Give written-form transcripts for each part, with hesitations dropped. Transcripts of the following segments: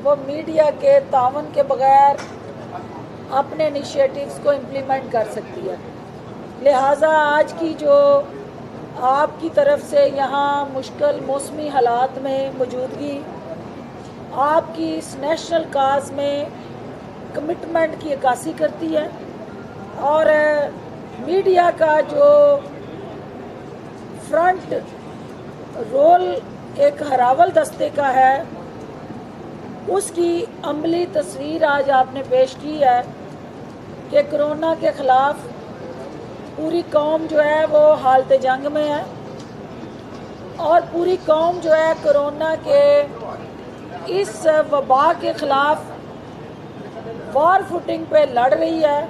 वो मीडिया के तावन के बगैर अपने इनिशिएटिव्स को इम्प्लीमेंट कर सकती है। लिहाजा आज की जो आपकी तरफ से यहाँ मुश्किल मौसमी हालात में मौजूदगी, आपकी इस नेशनल काज में कमिटमेंट की अक्कासी करती है और मीडिया का जो फ्रंट रोल एक हरावल दस्ते का है, उसकी अमली तस्वीर आज आपने पेश की है कि कोरोना के ख़िलाफ़ पूरी कौम जो है वो हालत जंग में है और पूरी कौम जो है कोरोना के इस वबा के ख़िलाफ़ वॉर फुटिंग पे लड़ रही है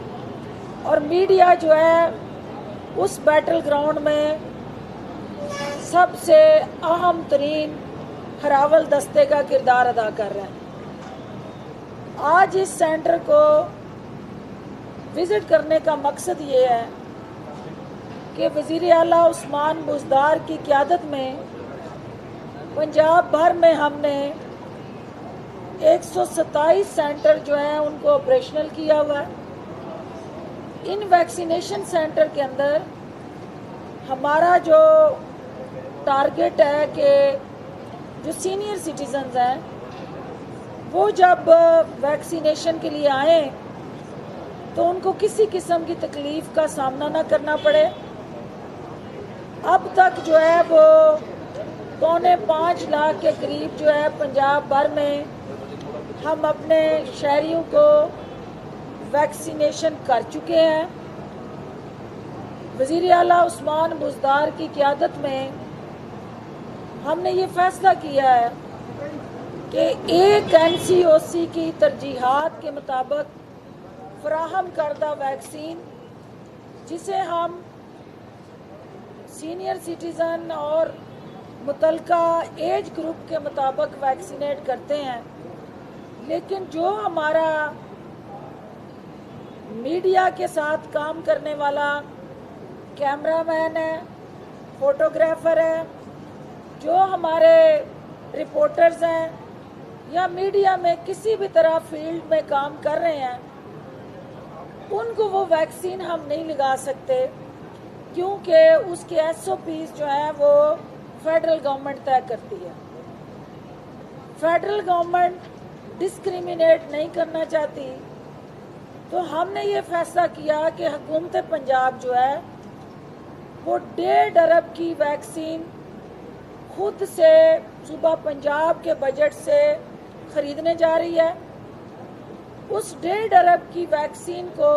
और मीडिया जो है उस बैटल ग्राउंड में सबसे अहम तरीन हरावल दस्ते का किरदार अदा कर रहे हैं। आज इस सेंटर को विज़िट करने का मकसद ये है कि वज़ीर आला उस्मान बुज़दार की क़यादत में पंजाब भर में हमने 127 सेंटर जो हैं उनको ऑपरेशनल किया हुआ है। इन वैक्सीनेशन सेंटर के अंदर हमारा जो टारगेट है कि जो सीनियर सिटीजन्स हैं वो जब वैक्सीनेशन के लिए आए तो उनको किसी किस्म की तकलीफ़ का सामना ना करना पड़े। अब तक जो है वो 4.25 लाख के करीब जो है पंजाब भर में हम अपने शहरियों को वैक्सीनेशन कर चुके हैं। वज़ीर आला उस्मान बुज़दार की क़यादत में हमने ये फ़ैसला किया है कि एक NCOC की तरजीहात के मुताबिक फराहम करदा वैक्सीन, जिसे हम सीनियर सिटीज़न और मुतलका एज ग्रुप के मुताबिक वैक्सीनेट करते हैं, लेकिन जो हमारा मीडिया के साथ काम करने वाला कैमरामैन है, फोटोग्राफर है, जो हमारे रिपोर्टर्स हैं या मीडिया में किसी भी तरह फील्ड में काम कर रहे हैं, उनको वो वैक्सीन हम नहीं लगा सकते क्योंकि उसके SOPs जो हैं वो फेडरल गवर्नमेंट तय करती है। फेडरल गवर्नमेंट डिस्क्रिमिनेट नहीं करना चाहती, तो हमने ये फैसला किया कि हुकूमत पंजाब जो है वो 1.5 अरब की वैक्सीन खुद से सूबा पंजाब के बजट से ख़रीदने जा रही है। उस 1.5 अरब की वैक्सीन को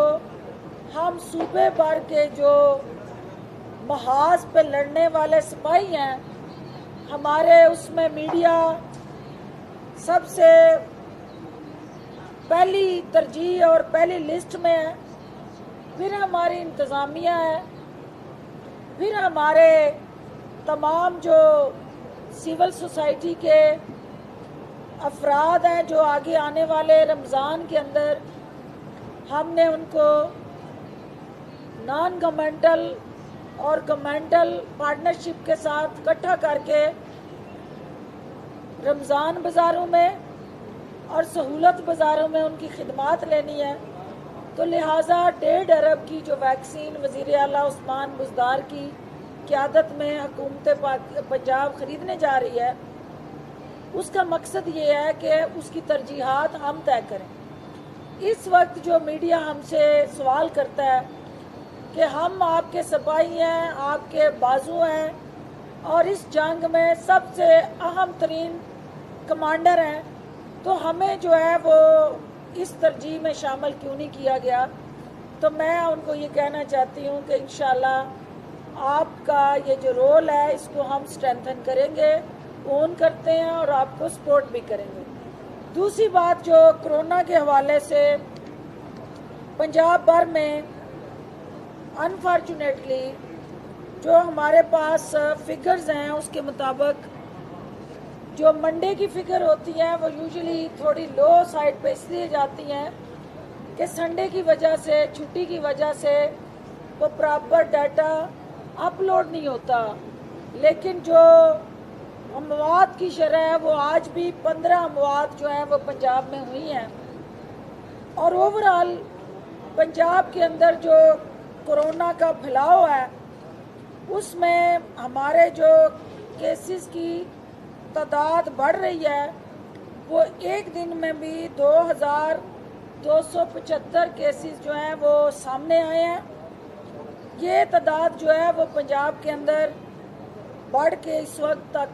हम सूबे भर के जो महाज पे लड़ने वाले सिपाही हैं, हमारे उसमें मीडिया सबसे पहली तरजीह और पहली लिस्ट में है, फिर हमारी इंतज़ामिया है, फिर हमारे तमाम जो सिविल सोसाइटी के अफराद हैं जो आगे आने वाले रमज़ान के अंदर हमने उनको नॉन गवर्नमेंटल और गवर्नमेंटल पार्टनरशिप के साथ इकट्ठा करके रमज़ान बाज़ारों में और सहूलत बाज़ारों में उनकी खिदमात लेनी है। तो लिहाजा 1.5 अरब की जो वैक्सीन वज़ीर आला उस्मान बुज़दार की क़यादत में हुकूमत पंजाब ख़रीदने जा रही है, उसका मकसद ये है कि उसकी तरजीहात हम तय करें। इस वक्त जो मीडिया हमसे सवाल करता है कि हम आपके सिपाही हैं, आपके बाजू हैं और इस जंग में सबसे अहम तरीन कमांडर हैं, तो हमें जो है वो इस तरजीह में शामिल क्यों नहीं किया गया। तो मैं उनको ये कहना चाहती हूँ कि इंशाल्लाह आपका ये जो रोल है इसको हम स्ट्रेंथन करेंगे, ओन करते हैं और आपको सपोर्ट भी करेंगे। दूसरी बात, जो कोरोना के हवाले से पंजाब भर में अनफॉर्चुनेटली जो हमारे पास फिगर्स हैं उसके मुताबिक जो मंडे की फिगर होती है वो यूजुअली थोड़ी लो साइड पे इसलिए जाती हैं कि संडे की वजह से, छुट्टी की वजह से वो प्रॉपर डाटा अपलोड नहीं होता। लेकिन जो अमवात की शरह है वो आज भी 15 अमवात जो है वो पंजाब में हुई हैं। और ओवरऑल पंजाब के अंदर जो कोरोना का फैलाव है उसमें हमारे जो केसेस की तादाद बढ़ रही है, वो एक दिन में भी 2275 केसेस जो हैं वो सामने आए हैं। ये तादाद जो है वो पंजाब के अंदर बढ़ के इस वक्त तक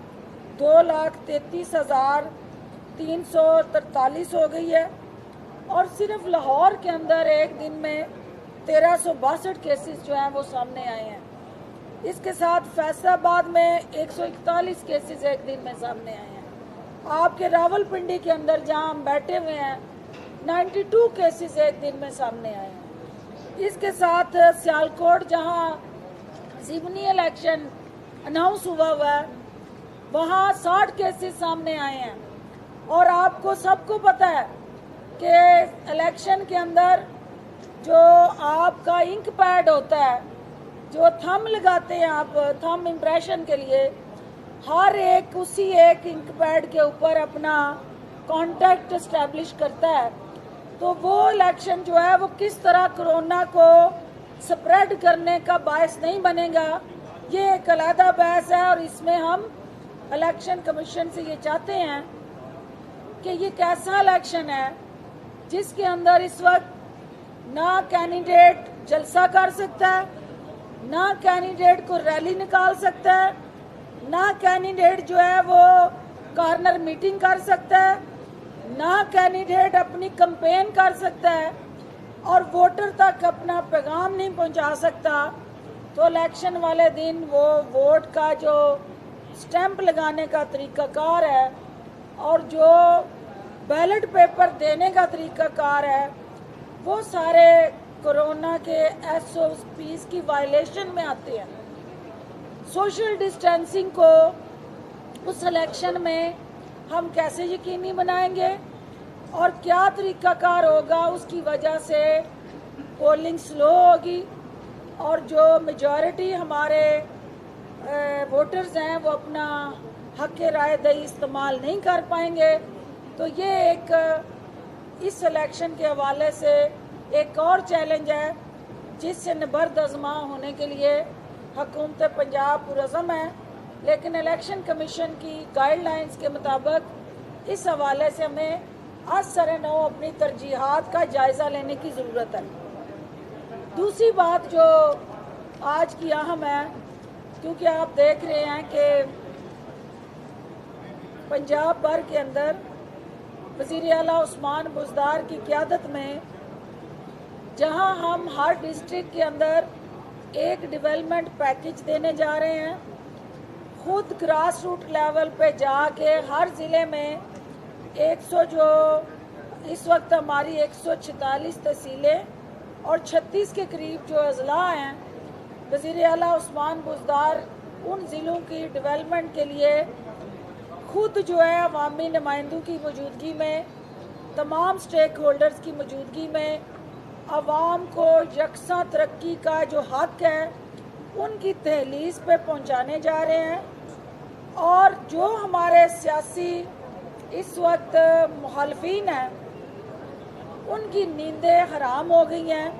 2,33,343 हो गई है। और सिर्फ लाहौर के अंदर एक दिन में 1362 केसेस जो हैं वो सामने आए हैं। इसके साथ फैसलाबाद में 141 केसेस एक दिन में सामने आए हैं। आपके रावलपिंडी के अंदर जहां हम बैठे हुए हैं 92 केसेस एक दिन में सामने आए हैं। इसके साथ सियालकोट जहां ज़िमनी इलेक्शन अनाउंस हुआ है वहां 60 केसेस सामने आए हैं। और आपको सबको पता है कि इलेक्शन के अंदर जो आपका इंक पैड होता है, जो थंब लगाते हैं आप थंब इम्प्रेशन के लिए, हर एक उसी एक इंक पैड के ऊपर अपना कॉन्टैक्ट एस्टेब्लिश करता है। तो वो इलेक्शन जो है वो किस तरह कोरोना को स्प्रेड करने का बायस नहीं बनेगा, ये एक अलग बहस है। और इसमें हम इलेक्शन कमीशन से ये चाहते हैं कि ये कैसा इलेक्शन है जिसके अंदर इस वक्त ना कैंडिडेट जलसा कर सकता है, ना कैंडिडेट को रैली निकाल सकता है, ना कैंडिडेट जो है वो कॉर्नर मीटिंग कर सकता है, ना कैंडिडेट अपनी कैंपेन कर सकता है और वोटर तक अपना पैगाम नहीं पहुंचा सकता। तो इलेक्शन वाले दिन वो वोट का जो स्टैंप लगाने का तरीकाकार है और जो बैलेट पेपर देने का तरीकाकार है वो सारे कोरोना के SOPs की वायलेशन में आते हैं। सोशल डिस्टेंसिंग को उस इलेक्शन में हम कैसे यकीनी बनाएंगे और क्या तरीकाकार होगा, उसकी वजह से पोलिंग स्लो होगी और जो मेजॉरिटी हमारे वोटर्स हैं वो अपना हक राय दही इस्तेमाल नहीं कर पाएंगे। तो ये एक इस इलेक्शन के हवाले से एक और चैलेंज है जिससे निबर्द आज़मा होने के लिए हुकूमत पंजाब पुरज़म है। लेकिन इलेक्शन कमीशन की गाइडलाइंस के मुताबिक इस हवाले से हमें आज सरे-नौ अपनी तरजीहात का जायज़ा लेने की ज़रूरत है। दूसरी बात जो आज की अहम है, क्योंकि आप देख रहे हैं कि पंजाब भर के अंदर वज़ीर आला उस्मान बुज़दार की क़यादत में जहां हम हर डिस्ट्रिक्ट के अंदर एक डेवलपमेंट पैकेज देने जा रहे हैं, खुद ग्रास रूट लेवल पे जाके हर ज़िले में 100 जो इस वक्त हमारी 146 तहसीलें और 36 के करीब जो अजला हैं, वज़ीर आला उस्मान बुज़दार उन ज़िलों की डेवलपमेंट के लिए खुद जो है अवामी नुमाइंदों की मौजूदगी में, तमाम स्टेक होल्डर्स की मौजूदगी में अवाम को यकसा तरक्की का जो हक है उनकी तहलीस पे पहुंचाने जा रहे हैं। और जो हमारे सियासी इस वक्त मुखालफीन हैं उनकी नींदें हराम हो गई हैं।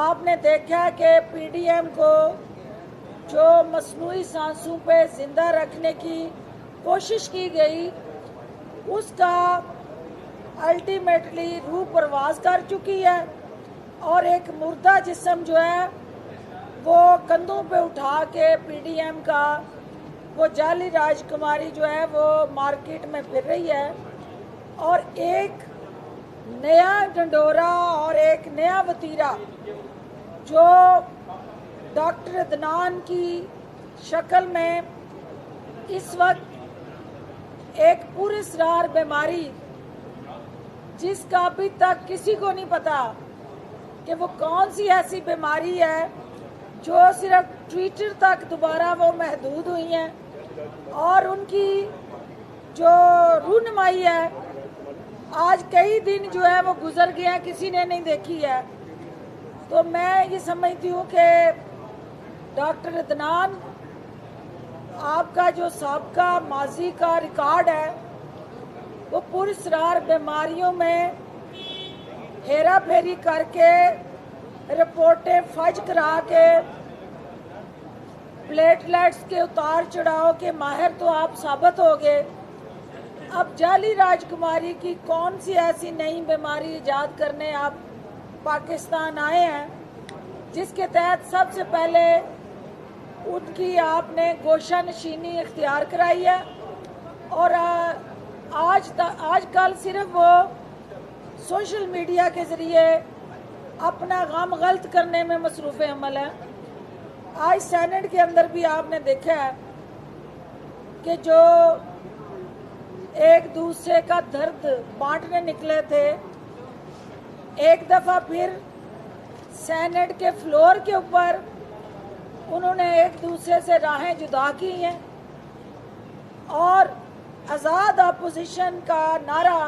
आपने देखा कि PDM को जो मसनूई सांसों पे ज़िंदा रखने की कोशिश की गई उसका अल्टीमेटली रूह परवाज कर चुकी है और एक मुर्दा जिस्म जो है वो कंधों पे उठा के PDM का वो जाली राजकुमारी जो है वो मार्केट में फिर रही है। और एक नया ढंडोरा और एक नया वतीरा जो डॉक्टर अदनान की शक्ल में इस वक्त एक पुरअसरार बीमारी जिसका अभी तक किसी को नहीं पता कि वो कौन सी ऐसी बीमारी है जो सिर्फ ट्विटर तक दोबारा वो महदूद हुई हैं और उनकी जो रूनुमाई है आज कई दिन जो है वो गुजर गया, किसी ने नहीं देखी है। तो मैं ये समझती हूँ कि डॉक्टर अदनान आपका जो सबका माजी का रिकॉर्ड है वो पुरस्रार बीमारियों में हेरा फेरी करके रिपोर्टें फज करा के प्लेटलेट्स के उतार चढ़ाव के माहिर तो आप साबित हो गए। अब जाली राजकुमारी की कौन सी ऐसी नई बीमारी इजाद करने आप पाकिस्तान आए हैं जिसके तहत सबसे पहले उनकी आपने गोशा नशीनी इख्तियार कराई है और आजकल सिर्फ वो सोशल मीडिया के ज़रिए अपना गम गलत करने में मसरूफ़ अमल है। आज सेनेट के अंदर भी आपने देखा है कि जो एक दूसरे का दर्द बांटने निकले थे, एक दफ़ा फिर सेनेट के फ्लोर के ऊपर उन्होंने एक दूसरे से राहें जुदा की हैं और आज़ाद अपोजिशन का नारा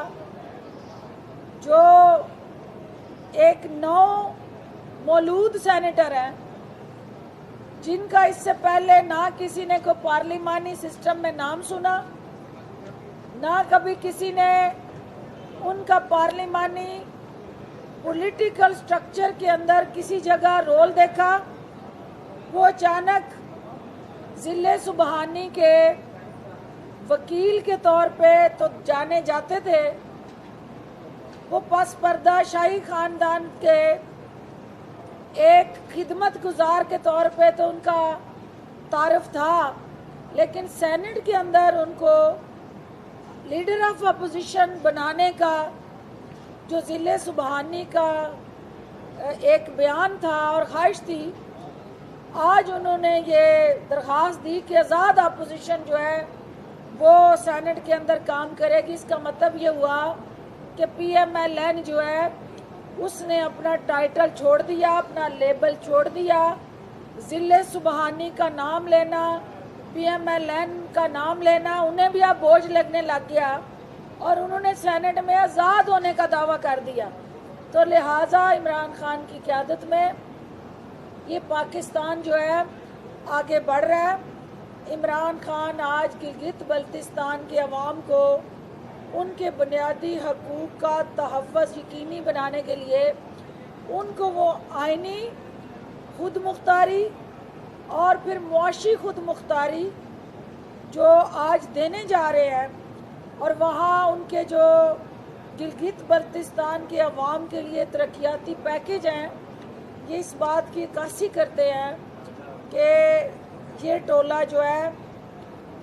जो एक नौ मौलूद सेनेटर हैं जिनका इससे पहले ना किसी ने को पार्लिमानी सिस्टम में नाम सुना, ना कभी किसी ने उनका पार्लिमानी पॉलिटिकल स्ट्रक्चर के अंदर किसी जगह रोल देखा, वो अचानक ज़िले सुबहानी के वकील के तौर पे तो जाने जाते थे, वो पस पर्दा शाही ख़ानदान के एक खिदमत गुजार के तौर पे तो उनका तारफ़ था, लेकिन सेनेट के अंदर उनको लीडर ऑफ अपोजिशन बनाने का जो ज़िले सुबहानी का एक बयान था और ख्वाहिश थी, आज उन्होंने ये दरख्वास्त दी कि आज़ाद अपोजिशन जो है वो सेनेट के अंदर काम करेगी। इसका मतलब ये हुआ कि PMLN जो है उसने अपना टाइटल छोड़ दिया, अपना लेबल छोड़ दिया, ज़िले सुबहानी का नाम लेना, PMLN का नाम लेना उन्हें भी अब बोझ लगने लग गया और उन्होंने सेनेट में आज़ाद होने का दावा कर दिया। तो लिहाजा इमरान खान की क़यादत में ये पाकिस्तान जो है आगे बढ़ रहा है। इमरान खान आज गिलगित बल्तिस्तान के अवाम को उनके बुनियादी हकूक़ का तहफ़्फ़ुज़ यकीनी बनाने के लिए उनको वो आइनी खुद मुख्तारी और फिर मुआशी खुद मुख्तारी जो आज देने जा रहे हैं और वहाँ उनके जो गिलगित बल्तिस्तान के अवाम के लिए तरक्याती पैकेज हैं, ये इस बात की अक्कासी करते हैं कि ये टोला जो है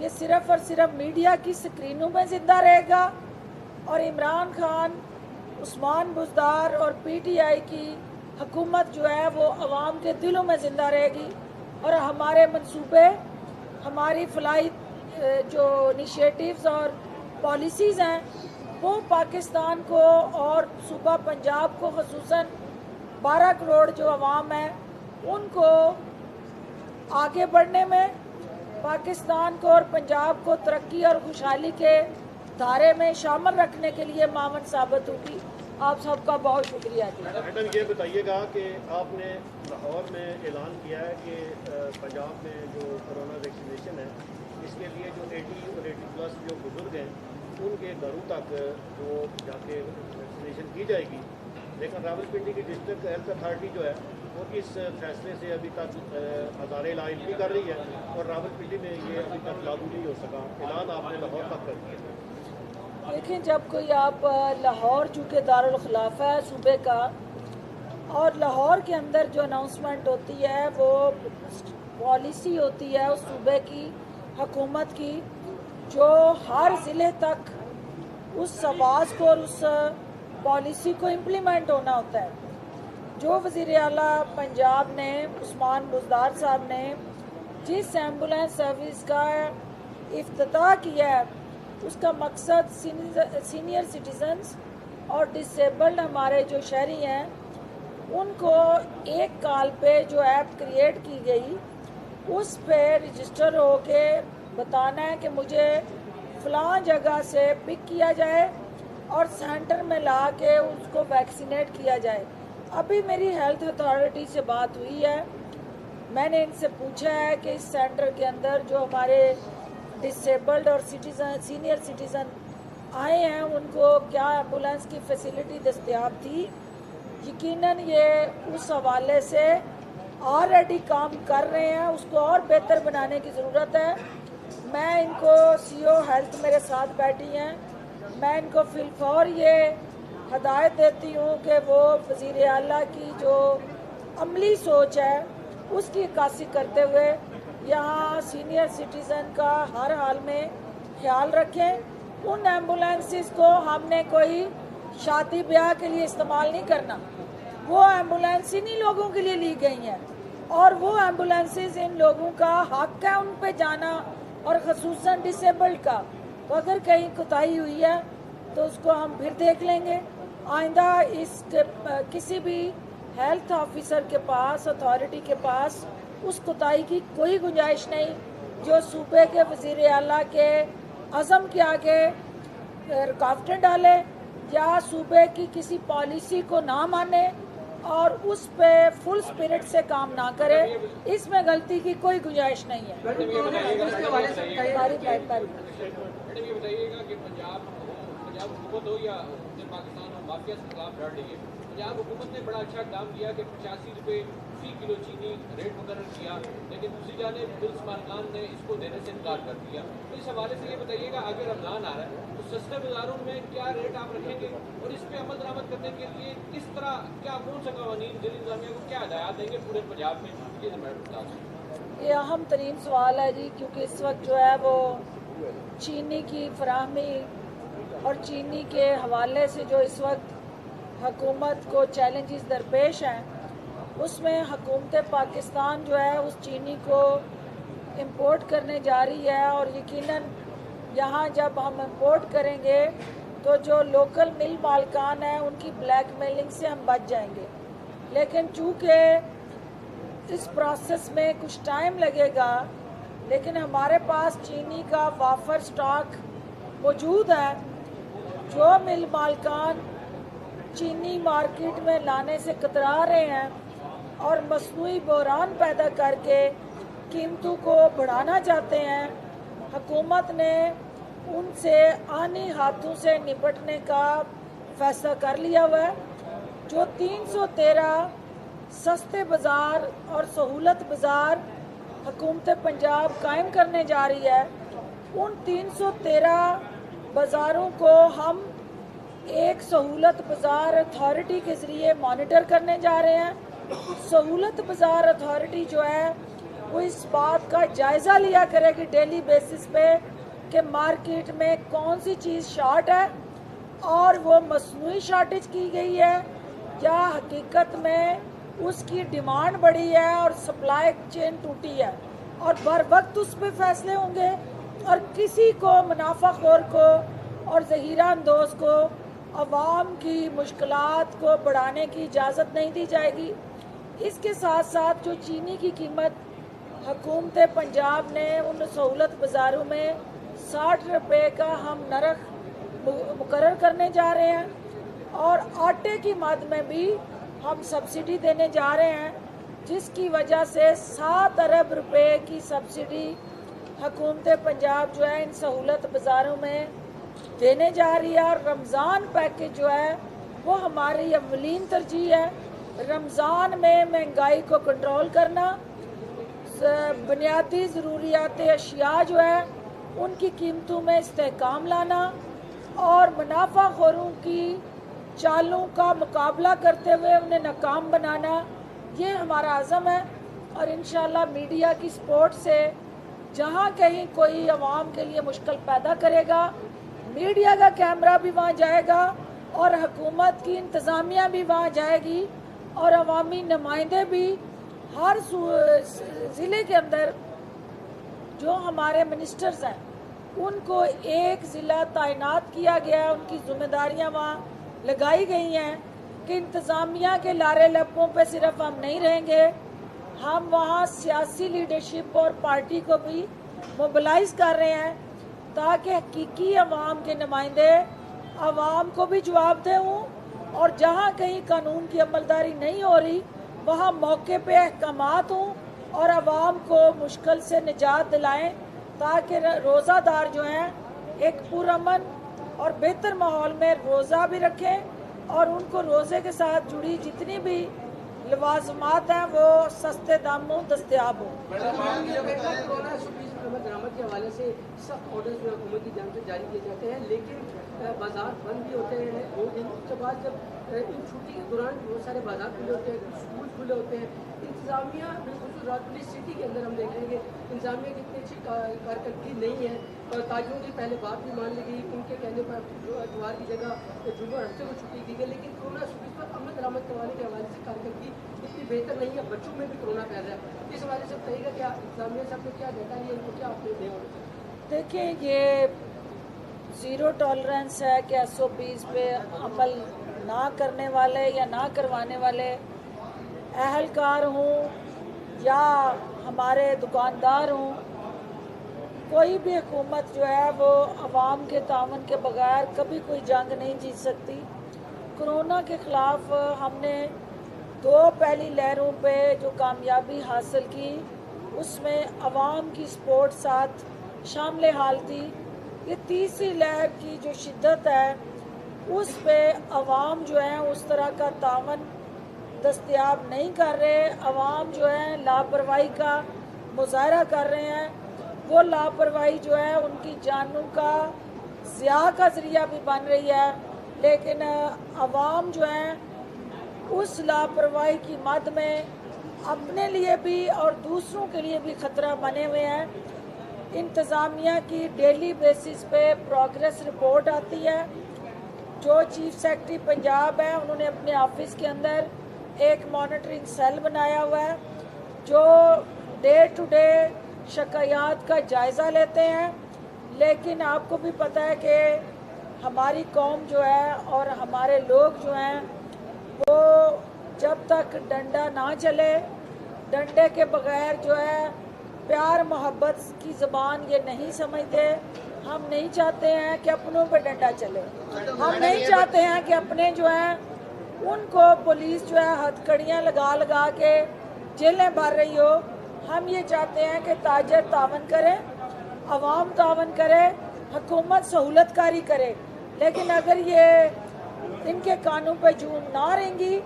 ये सिर्फ़ और सिर्फ मीडिया की स्क्रीनों में ज़िंदा रहेगा और इमरान खान, उस्मान बुज़दार और PTI की हुकूमत जो है वो अवाम के दिलों में ज़िंदा रहेगी और हमारे मंसूबे, हमारी फलाई जो इनिशिएटिव्स और पॉलिसीज़ हैं वो पाकिस्तान को और सूबा पंजाब को ख़ुसूसन 12 करोड़ जो अवाम है उनको आगे बढ़ने में, पाकिस्तान को और पंजाब को तरक्की और खुशहाली के धारे में शामिल रखने के लिए मामन साबित होगी। आप सबका बहुत शुक्रिया। मैडम ये बताइएगा कि आपने लाहौर में ऐलान किया है कि पंजाब में जो कोरोना वैक्सीनेशन है इसके लिए जो 80 और 80+ जो बुजुर्ग हैं उनके घरों तक वो जाके वैक्सीनेशन की जाएगी, लेकिन रावलपिंडी की डिस्ट्रिक्ट हेल्थ अथॉरिटी जो है वो इस फैसले से अभी तक हज़ारे इलाज भी कर रही है और रावलपिंडी में ये अभी तक लागू नहीं हो सका। ऐलान आपने लाहौर तक कर दिया। देखिए, जब कोई आप लाहौर चूँकि दारुल खिलाफा है सूबे का और लाहौर के अंदर जो अनाउंसमेंट होती है वो पॉलिसी होती है उस सूबे की हुकूमत की जो हर ज़िले तक उस आवाज़ को और उस पॉलिसी को इम्प्लीमेंट होना होता है। जो वज़ीर आला पंजाब ने उस्मान बुज़दार साहब ने जिस एम्बुलेंस सर्विस का इफ्तिताह किया है उसका मकसद सीनियर सिटीजन्स और डिसेबल्ड हमारे जो शहरी हैं उनको एक कॉल पे जो ऐप क्रिएट की गई उस पे रजिस्टर हो के बताना है कि मुझे फ़लाँ जगह से पिक किया जाए और सेंटर में ला के उसको वैक्सीनेट किया जाए। अभी मेरी हेल्थ अथॉरिटी से बात हुई है मैंने इनसे पूछा है कि इस सेंटर के अंदर जो हमारे डिसेबल्ड और सीनियर सिटीज़न आए हैं उनको क्या एम्बुलेंस की फैसिलिटी दस्तयाब थी। यकीनन ये उस हवाले से ऑलरेडी काम कर रहे हैं, उसको और बेहतर बनाने की ज़रूरत है। मैं इनको सीओ हेल्थ मेरे साथ बैठी हैं, मैं इनको फिलफौर ये हदायत देती हूँ कि वो वज़ीर आला की जो अमली सोच है उसकी अक्कासी करते हुए यहाँ सीनियर सिटीज़न का हर हाल में ख्याल रखें। उन एम्बुलेंसेस को हमने कोई शादी ब्याह के लिए इस्तेमाल नहीं करना, वो एम्बुलेंस इन्हीं लोगों के लिए ली गई हैं और वो एम्बुलेंसेस इन लोगों का हक है उन पे जाना, और ख़ुसूसन डिसेबल्ड का। तो अगर कहीं कोताही हुई है तो उसको हम फिर देख लेंगे। आइंदा इसके किसी भी हेल्थ ऑफिसर के पास, अथॉरिटी के पास उस कोताही की कोई गुंजाइश नहीं जो सूबे के वज़ीर आला के अज़म के आगे रुकावटें डाले या सूबे की किसी पॉलिसी को ना माने और उस पे फुल स्पिरिट से काम ना करे। इसमें गलती की कोई गुंजाइश नहीं है। हुकूमत हो या पाकिस्तान हो, माफिया के खिलाफ लड़ रही है। पंजाब हुकूमत ने बड़ा अच्छा काम किया कि 85 रुपये फी किलो चीनी रेट मुकर्रर किया, लेकिन दूसरी जानिब बिल उस्मान खान ने इसको देने से इनकार कर दिया। तो इस हवाले से ये बताइएगा, आगे रमज़ान आ रहा है तो सस्ते बाज़ारों में क्या रेट आप रखेंगे और इस पर अमल दरामद करने के लिए किस तरह, क्या कौन सा कवानीन जिला इंतजामिया को क्या हदायत देंगे पूरे पंजाब में? ये अहम तरीन सवाल है जी, क्योंकि इस वक्त जो है वो चीनी की फराहमी और चीनी के हवाले से जो इस वक्त हुकूमत को चैलेंजेस दरपेश हैं, उसमें हुकूमत पाकिस्तान जो है उस चीनी को इंपोर्ट करने जा रही है। और यकीनन यहाँ जब हम इंपोर्ट करेंगे तो जो लोकल मिल मालकान हैं उनकी ब्लैकमेलिंग से हम बच जाएंगे। लेकिन चूँकि इस प्रोसेस में कुछ टाइम लगेगा, लेकिन हमारे पास चीनी का वाफर स्टॉक मौजूद है। जो मिल मालकान चीनी मार्केट में लाने से कतरा रहे हैं और मसनूई बहरान पैदा करके कीमतों को बढ़ाना चाहते हैं, हुकूमत ने उनसे आनी हाथों से निपटने का फैसला कर लिया हुआ है। जो 313 सस्ते बाज़ार और सहूलत बाज़ार हुकूमत पंजाब कायम करने जा रही है, उन 313 बाज़ारों को हम एक सहूलत बाज़ार अथॉरिटी के ज़रिए मॉनिटर करने जा रहे हैं। सहूलत बाज़ार अथॉरिटी जो है वो इस बात का जायज़ा लिया करेगी डेली बेसिस पे कि मार्केट में कौन सी चीज़ शॉर्ट है और वो मसनूई शॉर्टेज की गई है या हकीकत में उसकी डिमांड बढ़ी है और सप्लाई चेन टूटी है, और बर वक्त उस पर फैसले होंगे और किसी को मुनाफाखोर को और ज़हीरा अंदोज़ को अवाम की मुश्किलात को बढ़ाने की इजाज़त नहीं दी जाएगी। इसके साथ साथ जो चीनी की कीमत हुकूमत पंजाब ने उन सहूलत बाज़ारों में 60 रुपये का हम नरख मुकर्रर करने जा रहे हैं, और आटे की मद में भी हम सब्सिडी देने जा रहे हैं, जिसकी वजह से 7 अरब रुपए की सब्सिडी हुकूमत पंजाब जो है इन सहूलत बाज़ारों में देने जा रही है। और रमज़ान पैकेज जो है वो हमारी अवलीन तरजीह है। रमज़ान में महंगाई को कंट्रोल करना, बुनियादी ज़रूरियात अशिया जो है उनकी कीमतों में इस्तेहकाम लाना और मुनाफाखोरों की चालों का मुकाबला करते हुए उन्हें नाकाम बनाना, ये हमारा आज़म है। और इंशाअल्लाह मीडिया की सपोर्ट से जहाँ कहीं कोई आवाम के लिए मुश्किल पैदा करेगा, मीडिया का कैमरा भी वहाँ जाएगा और हुकूमत की इंतज़ामिया भी वहाँ जाएगी और अवामी नुमाइंदे भी हर ज़िले के अंदर जो हमारे मिनिस्टर्स हैं उनको एक ज़िला तैनात किया गया है, उनकी जिम्मेदारियाँ वहाँ लगाई गई हैं कि इंतज़ामिया के लारे लप्पों पे सिर्फ हम नहीं रहेंगे, हम वहाँ सियासी लीडरशिप और पार्टी को भी मोबिलाइज़ कर रहे हैं ताकि हकीकी अवाम के नुमाइंदे अवाम को भी जवाबदेह हों, और जहाँ कहीं कानून की अमलदारी नहीं हो रही वहाँ मौके पे अहकामात हों और आवाम को मुश्किल से निजात दिलाएं ताकि रोज़ादार जो हैं एक पुरअमन और बेहतर माहौल में रोज़ा भी रखें और उनको रोज़े के साथ जुड़ी जितनी भी लवाजमात हैं वो सस्ते दामों दस्तयाब हों। दरामद के हवाले से सख्त ऑर्डर्स जो हुकूमत की जानिब से जारी किए जाते हैं, लेकिन बाजार बंद भी होते हैं 2 दिन। उसके बाद जब इन छुट्टी के दौरान बहुत सारे बाजार खुले होते हैं, स्कूल खुले होते हैं, इंतजामिया बिल्कुल राजपुरी सिटी के अंदर हम देख रहे हैं कि इंतजामिया की इतनी अच्छी कारकर्दगी नहीं है। और ताजियों की पहले बात भी मान ली गई, उनके कहने पर इतवार की जगह जुम्मे और हफ्ते को छुट्टी की गई, लेकिन कोरोना सर्विस पर अमल दरामद करवाने के हवाले से कारकर्दगी इतनी बेहतर नहीं है। बच्चों में भी कोरोना फैल रहा है, इस हवाले से बताइएगा क्या इंतजामिया से आपको क्या डेटा है, इनको क्या आपने दिया? देखिए, ये ज़ीरो टॉलरेंस है कि SOPs पे अमल ना करने वाले या ना करवाने वाले अहलकार हों या हमारे दुकानदार हों, कोई भी हुकूमत जो है वो अवाम के तावन के बगैर कभी कोई जंग नहीं जीत सकती। कोरोना के ख़िलाफ़ हमने 2 पहली लहरों पे जो कामयाबी हासिल की उसमें अवाम की सपोर्ट साथ शामिल हाल थी। ये तीसरी लहर की जो शिद्दत है उस पे अवाम जो है उस तरह का तावन दस्तयाब नहीं कर रहे। अवाम जो है लापरवाही का मुजाहरा कर रहे हैं। वो लापरवाही जो है उनकी जानों का ज़िया का ज़रिया भी बन रही है, लेकिन अवाम जो है उस लापरवाही की मद में अपने लिए भी और दूसरों के लिए भी ख़तरा बने हुए हैं। इंतज़ामिया की डेली बेसिस पे प्रोग्रेस रिपोर्ट आती है। जो चीफ सेक्रेटरी पंजाब है उन्होंने अपने ऑफिस के अंदर एक मॉनिटरिंग सेल बनाया हुआ है जो डे टू डे शिकायत का जायज़ा लेते हैं। लेकिन आपको भी पता है कि हमारी कौम जो है और हमारे लोग जो हैं वो जब तक डंडा ना चले, डंडे के बगैर जो है प्यार मोहब्बत की ज़बान ये नहीं समझते। हम नहीं चाहते हैं कि अपनों पे डंडा चले, हम नहीं चाहते हैं कि अपने जो हैं उनको पुलिस जो है हथकड़ियाँ लगा लगा के जेलें भर रही हो। हम ये चाहते हैं कि ताजर तावन करे, अवाम तावन करे, हुकूमत सहूलतकारी करे। लेकिन अगर ये इनके कानों पे जून ना रहेंगी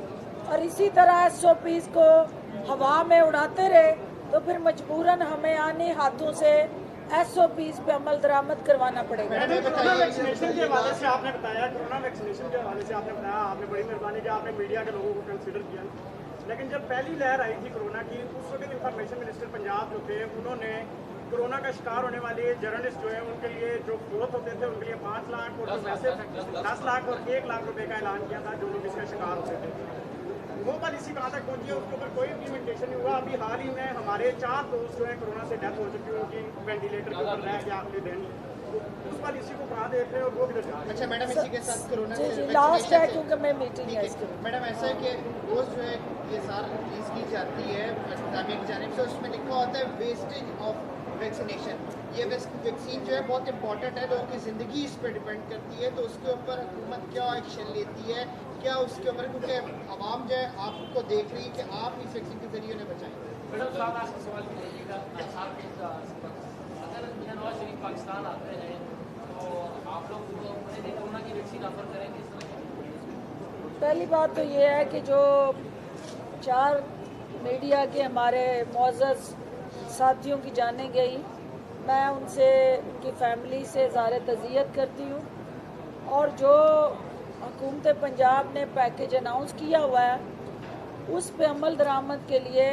और इसी तरह SOPs को हवा में उड़ाते रहे तो फिर मजबूरन हमें आने हाथों से SOPs पे अमल दरामद करवाना पड़ेगा। कोरोना वैक्सीनेशन के हवाले से आपने बताया, आपने बड़ी मेहरबानी की, आपने मीडिया के लोगों को कंसिडर किया। लेकिन जब पहली लहर आई थी कोरोना की, उस वक्त इंफॉर्मेशन मिनिस्टर पंजाब जो थे उन्होंने कोरोना का शिकार होने वाले जर्नलिस्ट जो है उनके लिए जो फोर्थ होते थे उनके लिए 5 लाख और वैसे 10 लाख और 1 लाख रुपए का ऐलान किया था जो लोग इसका शिकार होते थे। वो पॉलिसी कहाँ तक पहुंची है, उसके ऊपर कोई इम्प्लीमेंटेशन नहीं हुआ। अभी हाल ही में हमारे 4 दोस्त जो है कोरोना से डेथ हो चुकी है, उनकी वेंटिलेटर के ऊपर रह गया आखिरी दिन। उस पॉलिसी को कहाँ देख रहे हैं और वो किधर जा रहे हैं? अच्छा मैडम, इसी के साथ कोरोना से लास्ट है क्योंकि मैं मीटिंग है इसके। मैडम ऐसा है कि रोज जो है ये सार रिलीज की जाती है इंतजामिया की जानिब से, उसमें लिखा होता है वेस्टेज ऑफ वैक्सीनेशन। ये वैक्सीन जो है बहुत इंपॉर्टेंट है, लोगों की ज़िंदगी इस पर डिपेंड करती है, तो उसके ऊपर हुकूमत क्या एक्शन लेती है, क्या उसके ऊपर, क्योंकि आवाम जो है आपको देख रही है कि आप इस वैक्सीन के जरिए उन्हें बचाएं। मैडम साहब आपसे सवाल कीजिएगा, अगर मियां नवाज शरीफ पाकिस्तान आते हैं तो आप लोग उन्हें कोरोना की वैक्सीन ऑफर करेंगे? पहली बात तो ये है कि जो 4 मीडिया के हमारे मुअज़्ज़ज़ साथियों की जाने गई, मैं उनसे उनकी फैमिली से ज़ाहिर तज़ियत करती हूँ। और जो हुकूमत पंजाब ने पैकेज अनाउंस किया हुआ है उस पे अमल दरामद के लिए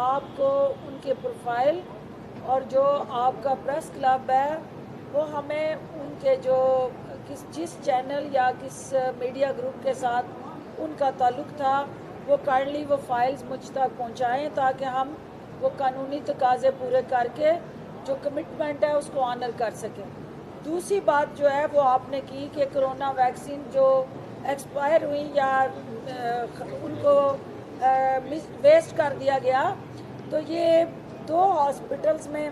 आपको उनके प्रोफाइल और जो आपका प्रेस क्लब है वो हमें उनके जो जिस चैनल या किस मीडिया ग्रुप के साथ उनका ताल्लुक़ था वो काइंडली वो फाइल्स मुझ तक पहुँचाएँ ताकि हम वो कानूनी तकाज़े पूरे करके जो कमिटमेंट है उसको ऑनर कर सकें। दूसरी बात जो है वो आपने की कि कोरोना वैक्सीन जो एक्सपायर हुई या उनको वेस्ट कर दिया गया, तो ये 2 हॉस्पिटल्स में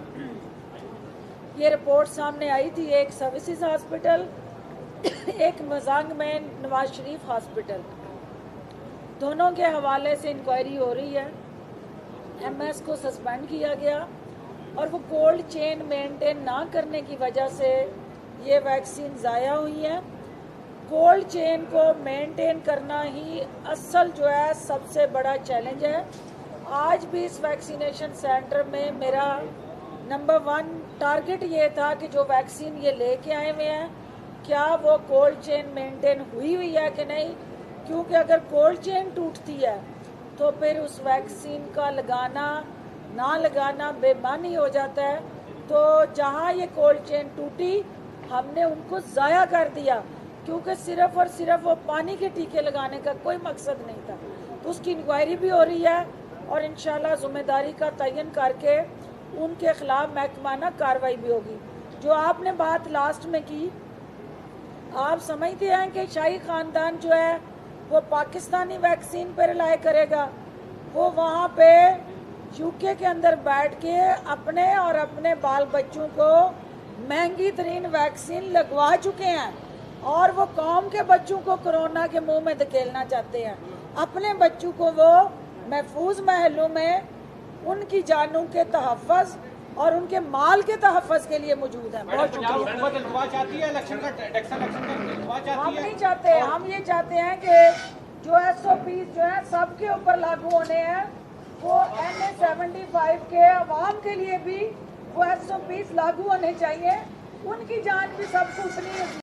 ये रिपोर्ट सामने आई थी, एक सर्विसेज हॉस्पिटल, एक मजांग में नवाज शरीफ हॉस्पिटल। दोनों के हवाले से इंक्वायरी हो रही है। एमएस को सस्पेंड किया गया और वो कोल्ड चेन मेंटेन ना करने की वजह से ये वैक्सीन ज़ाया हुई है। कोल्ड चेन को मेंटेन करना ही असल जो है सबसे बड़ा चैलेंज है। आज भी इस वैक्सीनेशन सेंटर में मेरा नंबर 1 टारगेट ये था कि जो वैक्सीन ये लेके आए हुए हैं क्या वो कोल्ड चेन मेंटेन हुई है कि नहीं, क्योंकि अगर कोल्ड चेन टूटती है तो फिर उस वैक्सीन का लगाना ना लगाना बेमानी हो जाता है। तो जहाँ ये कोल्ड चेन टूटी हमने उनको ज़ाया कर दिया, क्योंकि सिर्फ और सिर्फ वो पानी के टीके लगाने का कोई मकसद नहीं था। तो उसकी इंक्वायरी भी हो रही है और इंशाल्लाह ज़िम्मेदारी का तयन करके उनके खिलाफ महकमाना कार्रवाई भी होगी। जो आपने बात लास्ट में की, आप समझते हैं कि शाही ख़ानदान जो है वो पाकिस्तानी वैक्सीन पर रिलाय करेगा। वो वहाँ पे यूके के अंदर बैठ के अपने और अपने बाल बच्चों को महंगी तरीन वैक्सीन लगवा चुके हैं और वो कौम के बच्चों को कोरोना के मुंह में धकेलना चाहते हैं। अपने बच्चों को वो महफूज महलों में उनकी जानों के तहफ़्फ़ुज़ और उनके माल के तहफ़्फ़ुज़ के लिए मौजूद है। बहुत शुक्रिया। हम नहीं चाहते, हम ये चाहते हैं कि जो SOPs जो है सबके ऊपर लागू होने हैं, वो NA-75 के अवाम के लिए भी वो SOPs लागू होने चाहिए। उनकी जान भी सबको उतनी